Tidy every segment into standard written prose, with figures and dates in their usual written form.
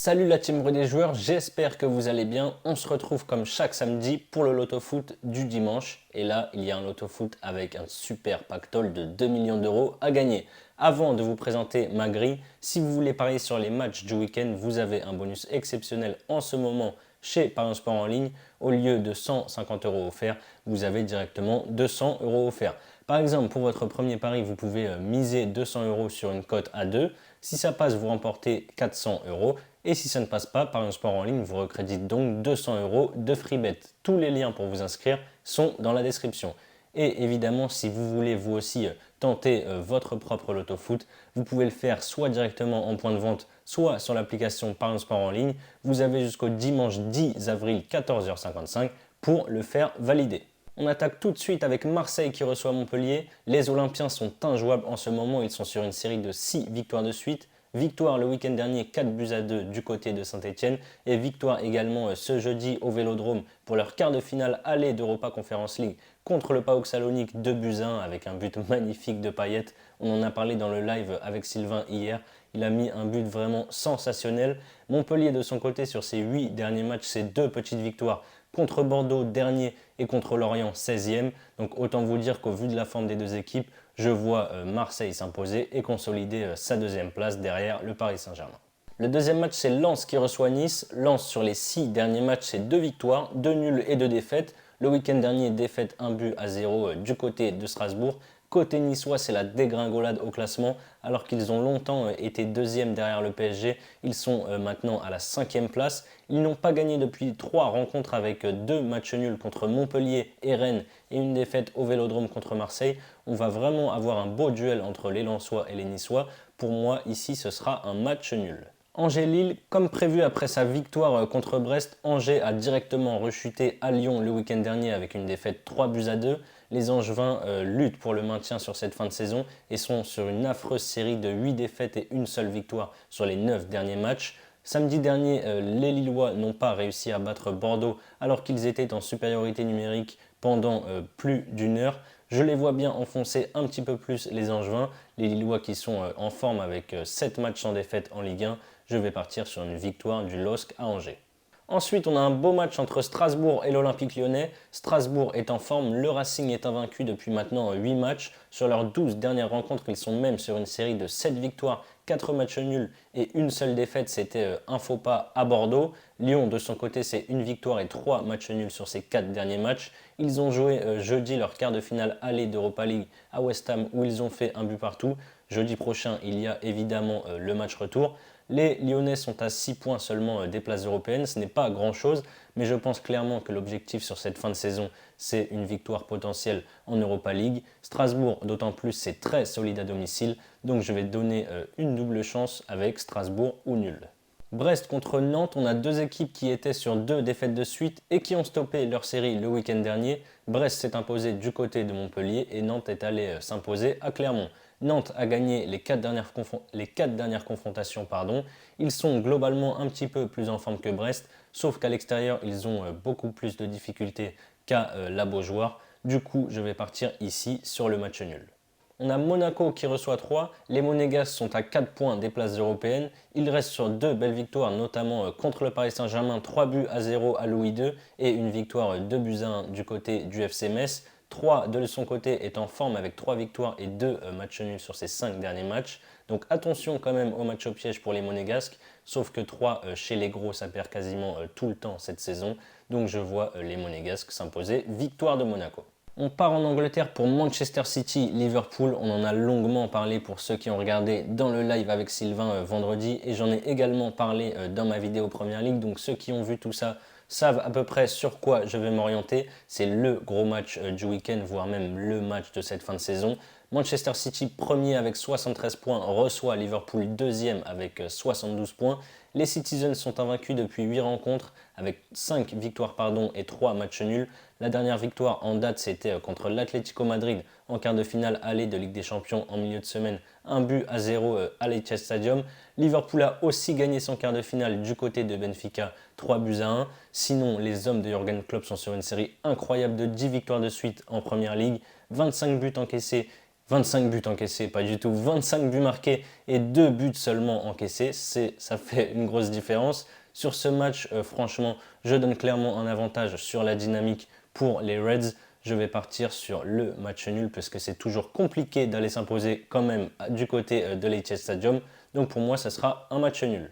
Salut la team des joueurs, j'espère que vous allez bien. On se retrouve comme chaque samedi pour le Loto Foot du dimanche. Et là, il y a un Loto Foot avec un super pactole de 2 millions d'euros à gagner. Avant de vous présenter ma grille, si vous voulez parier sur les matchs du week-end, vous avez un bonus exceptionnel en ce moment chez Paris Sport en ligne. Au lieu de 150 euros offerts, vous avez directement 200 euros offerts. Par exemple, pour votre premier pari, vous pouvez miser 200 euros sur une cote à 2. Si ça passe, vous remportez 400 euros. Et si ça ne passe pas, Paris Sport en ligne vous recrédite donc 200 euros de free bet. Tous les liens pour vous inscrire sont dans la description. Et évidemment, si vous voulez vous aussi tenter votre propre Loto Foot, vous pouvez le faire soit directement en point de vente, soit sur l'application Paris Sport en ligne. Vous avez jusqu'au dimanche 10 avril 14h55 pour le faire valider. On attaque tout de suite avec Marseille qui reçoit Montpellier. Les Olympiens sont injouables en ce moment, ils sont sur une série de 6 victoires de suite. Victoire le week-end dernier 4-2 du côté de Saint-Etienne et victoire également ce jeudi au Vélodrome pour leur quart de finale aller d'Europa Conference League contre le PAOK Salonique 2-1 avec un but magnifique de Payet. On en a parlé dans le live avec Sylvain hier. Il a mis un but vraiment sensationnel. Montpellier de son côté sur ses 8 derniers matchs, ses 2 petites victoires contre Bordeaux dernier et contre Lorient 16e. Donc autant vous dire qu'au vu de la forme des deux équipes, je vois Marseille s'imposer et consolider sa deuxième place derrière le Paris Saint-Germain. Le deuxième match, c'est Lens qui reçoit Nice. Lens sur les 6 derniers matchs, c'est 2 victoires, 2 nuls et 2 défaites. Le week-end dernier, défaite 1-0 du côté de Strasbourg. Côté niçois, c'est la dégringolade au classement. Alors qu'ils ont longtemps été deuxième derrière le PSG, ils sont maintenant à la 5e place. Ils n'ont pas gagné depuis 3 rencontres avec 2 matchs nuls contre Montpellier et Rennes et une défaite au Vélodrome contre Marseille. On va vraiment avoir un beau duel entre les Lensois et les Niçois. Pour moi, ici, ce sera un match nul. Angers-Lille, comme prévu après sa victoire contre Brest, Angers a directement rechuté à Lyon le week-end dernier avec une défaite 3-2. Les Angevins luttent pour le maintien sur cette fin de saison et sont sur une affreuse série de 8 défaites et une seule victoire sur les 9 derniers matchs. Samedi dernier, les Lillois n'ont pas réussi à battre Bordeaux alors qu'ils étaient en supériorité numérique pendant plus d'une heure. Je les vois bien enfoncer un petit peu plus les Angevins, les Lillois qui sont en forme avec 7 matchs sans défaite en Ligue 1. Je vais partir sur une victoire du LOSC à Angers. Ensuite, on a un beau match entre Strasbourg et l'Olympique Lyonnais. Strasbourg est en forme, le Racing est invaincu depuis maintenant 8 matchs. Sur leurs 12 dernières rencontres, ils sont même sur une série de 7 victoires, 4 matchs nuls et une seule défaite, c'était un faux pas à Bordeaux. Lyon, de son côté, c'est une victoire et 3 matchs nuls sur ses 4 derniers matchs. Ils ont joué jeudi leur quart de finale aller d'Europa League à West Ham où ils ont fait un but partout. Jeudi prochain, il y a évidemment le match retour. Les Lyonnais sont à 6 points seulement des places européennes, ce n'est pas grand-chose, mais je pense clairement que l'objectif sur cette fin de saison, c'est une victoire potentielle en Europa League. Strasbourg, d'autant plus, c'est très solide à domicile, donc je vais donner une double chance avec Strasbourg ou nul. Brest contre Nantes, on a deux équipes qui étaient sur 2 défaites de suite et qui ont stoppé leur série le week-end dernier. Brest s'est imposé du côté de Montpellier et Nantes est allé s'imposer à Clermont. Nantes a gagné les 4 dernières confrontations. Ils sont globalement un petit peu plus en forme que Brest, sauf qu'à l'extérieur, ils ont beaucoup plus de difficultés qu'à la Beaujoire. Du coup, je vais partir ici sur le match nul. On a Monaco qui reçoit 3. Les Monégasques sont à 4 points des places européennes. Ils restent sur 2 belles victoires, notamment contre le Paris Saint-Germain, 3-0 à Louis II et une victoire 2-1 du côté du FC Metz. 3 de son côté est en forme avec 3 victoires et 2 matchs nuls sur ses 5 derniers matchs. Donc attention quand même au match au piège pour les Monégasques, sauf que 3 chez les gros ça perd quasiment tout le temps cette saison. Donc je vois les Monégasques s'imposer. Victoire de Monaco. On part en Angleterre pour Manchester City, Liverpool. On en a longuement parlé pour ceux qui ont regardé dans le live avec Sylvain vendredi. Et j'en ai également parlé dans ma vidéo Première Ligue. Donc ceux qui ont vu tout ça savent à peu près sur quoi je vais m'orienter. C'est le gros match du week-end, voire même le match de cette fin de saison. Manchester City premier avec 73 points reçoit Liverpool deuxième avec 72 points. Les Citizens sont invaincus depuis 8 rencontres avec 5 victoires et 3 matchs nuls. La dernière victoire en date c'était contre l'Atlético Madrid en quart de finale aller de Ligue des Champions en milieu de semaine, 1-0 à l'Etihad Stadium. Liverpool a aussi gagné son quart de finale du côté de Benfica, 3-1. Sinon, les hommes de Jürgen Klopp sont sur une série incroyable de 10 victoires de suite en Première Ligue, 25 buts encaissés 25 buts encaissés, pas du tout, 25 buts marqués et 2 buts seulement encaissés, ça fait une grosse différence. Sur ce match, franchement, je donne clairement un avantage sur la dynamique pour les Reds. Je vais partir sur le match nul parce que c'est toujours compliqué d'aller s'imposer quand même du côté de l'Etihad Stadium. Donc pour moi, ça sera un match nul.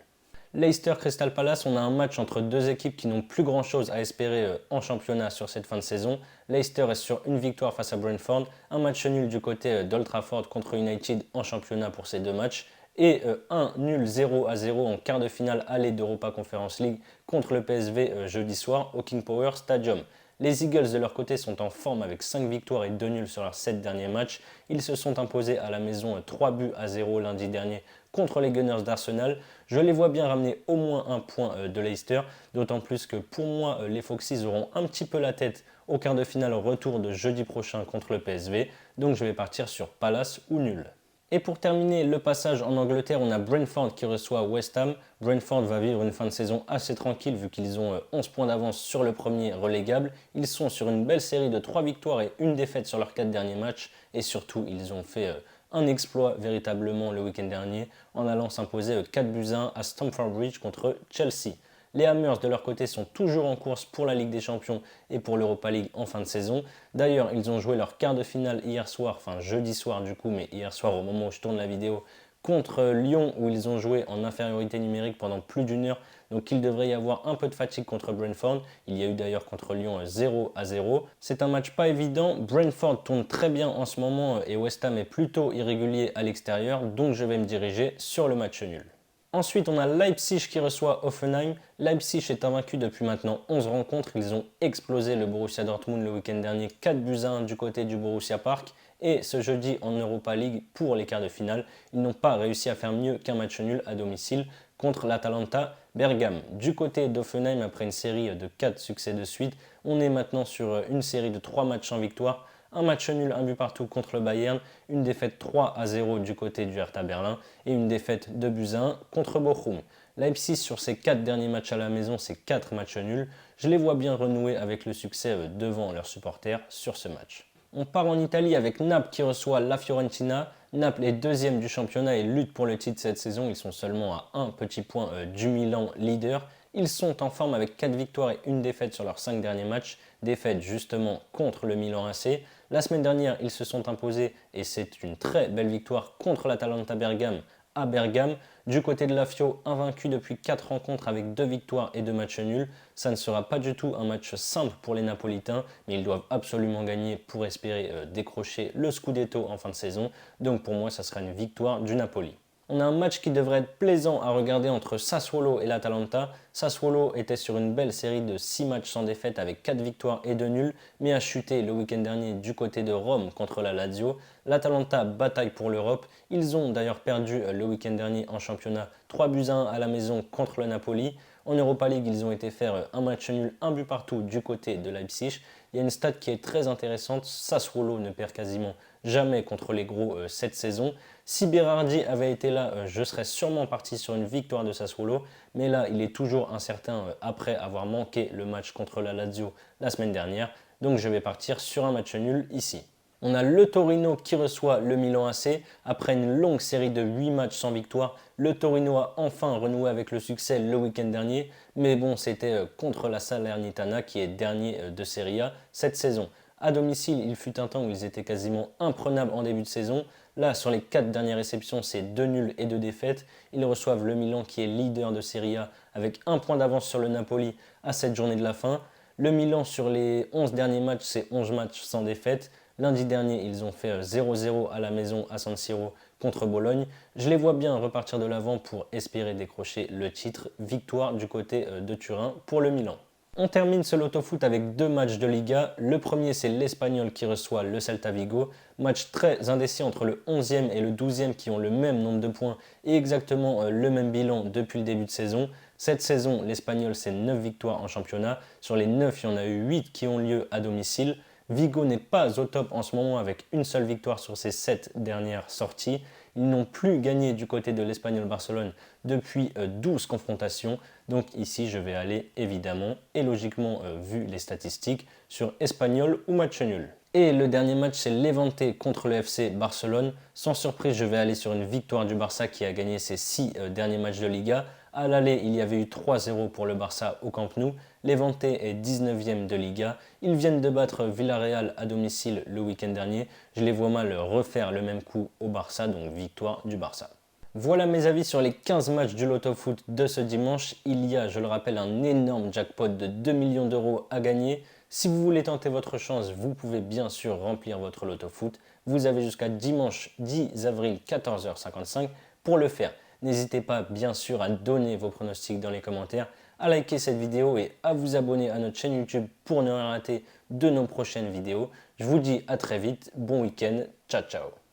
Leicester Crystal Palace, on a un match entre deux équipes qui n'ont plus grand chose à espérer en championnat sur cette fin de saison. Leicester est sur une victoire face à Brentford, un match nul du côté d'Old Trafford contre United en championnat pour ces deux matchs et un nul 0-0 en quart de finale aller d'Europa Conference League contre le PSV jeudi soir au King Power Stadium. Les Eagles de leur côté sont en forme avec 5 victoires et 2 nuls sur leurs 7 derniers matchs. Ils se sont imposés à la maison 3-0 lundi dernier contre les Gunners d'Arsenal. Je les vois bien ramener au moins un point de Leicester, d'autant plus que pour moi les Foxes auront un petit peu la tête au quart de finale retour de jeudi prochain contre le PSV. Donc je vais partir sur Palace ou nul. Et pour terminer le passage en Angleterre, on a Brentford qui reçoit West Ham. Brentford va vivre une fin de saison assez tranquille vu qu'ils ont 11 points d'avance sur le premier relégable. Ils sont sur une belle série de 3 victoires et une défaite sur leurs 4 derniers matchs. Et surtout, ils ont fait un exploit véritablement le week-end dernier en allant s'imposer 4-1 à Stamford Bridge contre Chelsea. Les Hammers de leur côté sont toujours en course pour la Ligue des Champions et pour l'Europa League en fin de saison. D'ailleurs, ils ont joué leur quart de finale hier soir, enfin jeudi soir du coup, mais hier soir au moment où je tourne la vidéo, contre Lyon où ils ont joué en infériorité numérique pendant plus d'une heure. Donc il devrait y avoir un peu de fatigue contre Brentford. Il y a eu d'ailleurs contre Lyon 0-0. C'est un match pas évident. Brentford tourne très bien en ce moment et West Ham est plutôt irrégulier à l'extérieur. Donc je vais me diriger sur le match nul. Ensuite, on a Leipzig qui reçoit Hoffenheim. Leipzig est invaincu depuis maintenant 11 rencontres. Ils ont explosé le Borussia Dortmund le week-end dernier, 4-1 du côté du Borussia Park. Et ce jeudi en Europa League pour les quarts de finale, ils n'ont pas réussi à faire mieux qu'un match nul à domicile contre l'Atalanta Bergame. Du côté d'Hoffenheim, après une série de 4 succès de suite, on est maintenant sur une série de 3 matchs en victoire. Un match nul, un but partout contre le Bayern, une défaite 3-0 du côté du Hertha Berlin et une défaite 2-1 contre Bochum. Leipzig sur ses 4 derniers matchs à la maison, c'est 4 matchs nuls. Je les vois bien renouer avec le succès devant leurs supporters sur ce match. On part en Italie avec Naples qui reçoit la Fiorentina. Naples est deuxième du championnat et lutte pour le titre cette saison. Ils sont seulement à un petit point du Milan leader. Ils sont en forme avec 4 victoires et une défaite sur leurs 5 derniers matchs. Défaite justement contre le Milan AC. La semaine dernière, ils se sont imposés et c'est une très belle victoire contre l'Atalanta Bergame à Bergame. Du côté de la Fio, invaincu depuis 4 rencontres avec 2 victoires et 2 matchs nuls. Ça ne sera pas du tout un match simple pour les Napolitains, mais ils doivent absolument gagner pour espérer décrocher le Scudetto en fin de saison. Donc pour moi, ça sera une victoire du Napoli. On a un match qui devrait être plaisant à regarder entre Sassuolo et l'Atalanta. Sassuolo était sur une belle série de 6 matchs sans défaite avec 4 victoires et 2 nuls, mais a chuté le week-end dernier du côté de Rome contre la Lazio. L'Atalanta bataille pour l'Europe. Ils ont d'ailleurs perdu le week-end dernier en championnat 3-1 à la maison contre le Napoli. En Europa League, ils ont été faire un match nul, un but partout du côté de Leipzig. Il y a une stat qui est très intéressante. Sassuolo ne perd quasiment jamais contre les gros cette saison. Si Berardi avait été là, je serais sûrement parti sur une victoire de Sassuolo. Mais là, il est toujours incertain après avoir manqué le match contre la Lazio la semaine dernière. Donc je vais partir sur un match nul ici. On a le Torino qui reçoit le Milan AC. Après une longue série de 8 matchs sans victoire, le Torino a enfin renoué avec le succès le week-end dernier. Mais bon, c'était contre la Salernitana qui est dernier de Serie A cette saison. À domicile, il fut un temps où ils étaient quasiment imprenables en début de saison. Là, sur les 4 dernières réceptions, c'est 2 nuls et 2 défaites. Ils reçoivent le Milan qui est leader de Serie A avec un point d'avance sur le Napoli à cette journée de la fin. Le Milan, sur les 11 derniers matchs, c'est 11 matchs sans défaite. Lundi dernier, ils ont fait 0-0 à la maison à San Siro contre Bologne. Je les vois bien repartir de l'avant pour espérer décrocher le titre. Victoire du côté de Turin pour le Milan. On termine ce loto foot avec 2 matchs de Liga. Le premier, c'est l'Espagnol qui reçoit le Celta Vigo. Match très indécis entre le 11e et le 12e qui ont le même nombre de points et exactement le même bilan depuis le début de saison. Cette saison, l'Espagnol, c'est 9 victoires en championnat. Sur les 9, il y en a eu 8 qui ont lieu à domicile. Vigo n'est pas au top en ce moment avec une seule victoire sur ses 7 dernières sorties. Ils n'ont plus gagné du côté de l'Espagnol Barcelone depuis 12 confrontations. Donc ici, je vais aller évidemment et logiquement, vu les statistiques, sur Espagnol ou match nul. Et le dernier match, c'est Levante contre le FC Barcelone. Sans surprise, je vais aller sur une victoire du Barça qui a gagné ses 6 derniers matchs de Liga. À l'aller, il y avait eu 3-0 pour le Barça au Camp Nou. Levante est 19e de Liga. Ils viennent de battre Villarreal à domicile le week-end dernier. Je les vois mal refaire le même coup au Barça, donc victoire du Barça. Voilà mes avis sur les 15 matchs du Loto Foot de ce dimanche. Il y a, je le rappelle, un énorme jackpot de 2 millions d'euros à gagner. Si vous voulez tenter votre chance, vous pouvez bien sûr remplir votre Loto Foot. Vous avez jusqu'à dimanche 10 avril 14h55 pour le faire. N'hésitez pas bien sûr à donner vos pronostics dans les commentaires, à liker cette vidéo et à vous abonner à notre chaîne YouTube pour ne rien rater de nos prochaines vidéos. Je vous dis à très vite, bon week-end, ciao ciao.